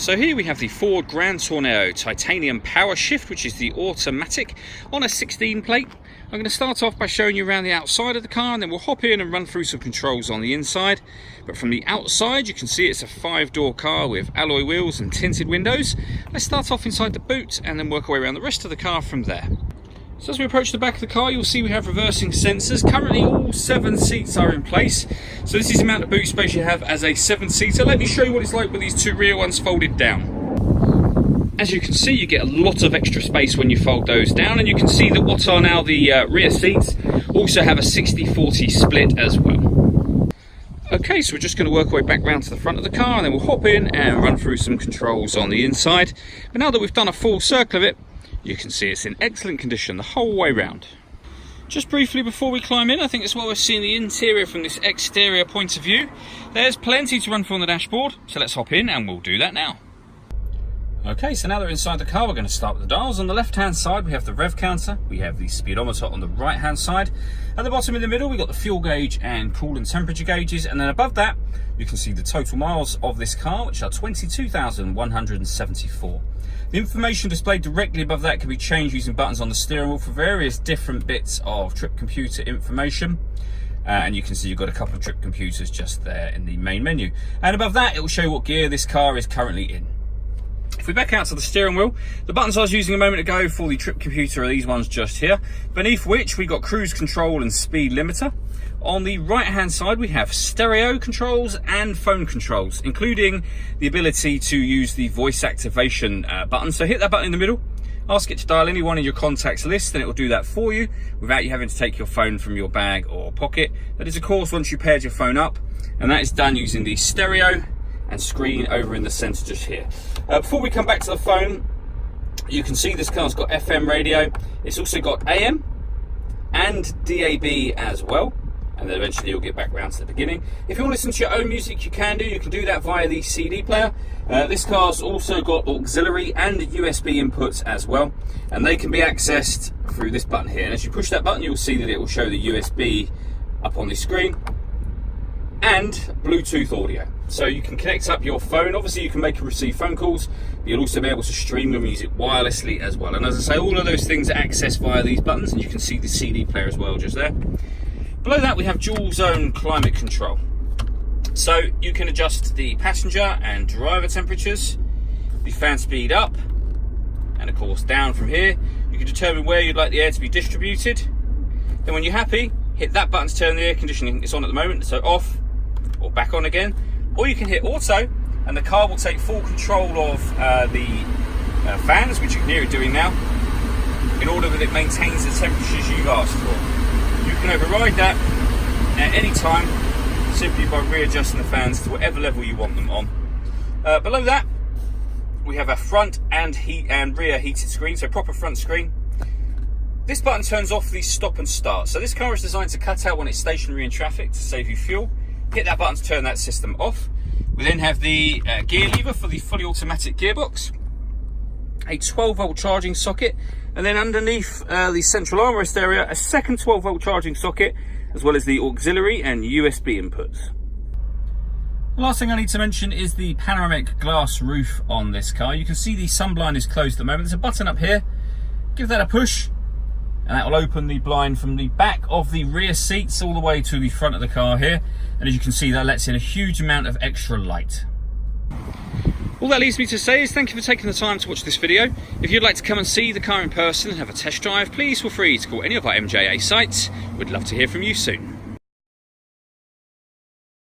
So here we have the Ford Grand Tourneo titanium power shift, which is the automatic on a 16 plate. I'm going to start off by showing you around the outside of the car, and then we'll hop in and run through some controls on the inside. But from the outside you can see it's a 5-door car with alloy wheels and tinted windows. Let's start off inside the boot and then work our way around the rest of the car from there. So as we approach the back of the car, you'll see we have reversing sensors. Currently all 7 seats are in place. So this is the amount of boot space you have as a 7-seater. Let me show you what it's like with these 2 rear ones folded down. As you can see, you get a lot of extra space when you fold those down, and you can see that what are now the rear seats also have a 60-40 split as well. Okay, so we're just going to work our way back round to the front of the car, and then we'll hop in and run through some controls on the inside. But now that we've done a full circle of it, you can see it's in excellent condition the whole way round. Just briefly before we climb in, I think it's worth seeing the interior from this exterior point of view. There's plenty to run through on the dashboard, so let's hop in and we'll do that now. Okay, so now that we're inside the car, we're going to start with the dials. On the left hand side we have the rev counter, we have the speedometer on the right hand side. At the bottom in the middle we've got the fuel gauge and coolant temperature gauges, and then above that you can see the total miles of this car, which are 22,174. The information displayed directly above that can be changed using buttons on the steering wheel for various different bits of trip computer information. And you can see you've got a couple of trip computers just there in the main menu. And above that it will show you what gear this car is currently in. If we back out to the steering wheel, the buttons I was using a moment ago for the trip computer are these ones just here, beneath which we got cruise control and speed limiter. On the right hand side we have stereo controls and phone controls, including the ability to use the voice activation button. So hit that button in the middle, ask it to dial anyone in your contacts list, and it will do that for you without you having to take your phone from your bag or pocket. That is of course once you paired your phone up, and that is done using the stereo and screen over in the center just here. Before we come back to the phone, you can see this car's got FM radio. It's also got AM and DAB as well, and then eventually you'll get back round to the beginning. If you want to listen to your own music, you can do. You can do that via the CD player. This car's also got auxiliary and USB inputs as well, and they can be accessed through this button here. And as you push that button, you'll see that it will show the USB up on the screen and Bluetooth audio. So you can connect up your phone. Obviously you can make and receive phone calls, but you'll also be able to stream your music wirelessly as well. And as I say, all of those things are accessed via these buttons, and you can see the CD player as well just there. Below that we have dual zone climate control. So you can adjust the passenger and driver temperatures, the fan speed up, and of course down from here. You can determine where you'd like the air to be distributed. Then when you're happy, hit that button to turn the air conditioning. It's on at the moment, so off or back on again. Or you can hit auto, and the car will take full control of the fans, which you can hear it doing now, in order that it maintains the temperatures you've asked for. You can override that at any time simply by readjusting the fans to whatever level you want them on. Below that we have a front and rear heated screen, so proper front screen. This button turns off the stop and start. So this car is designed to cut out when it's stationary in traffic to save you fuel. Hit that button to turn that system off. We then have the gear lever for the fully automatic gearbox, a 12-volt charging socket, and then underneath the central armrest area, a second 12-volt charging socket, as well as the auxiliary and USB inputs. The last thing I need to mention is the panoramic glass roof on this car. You can see the sunblind is closed at the moment. There's a button up here. Give that a push, and that will open the blind from the back of the rear seats all the way to the front of the car here. And as you can see, that lets in a huge amount of extra light. All that leaves me to say is thank you for taking the time to watch this video. If you'd like to come and see the car in person and have a test drive, please feel free to call any of our MJA sites. We'd love to hear from you soon.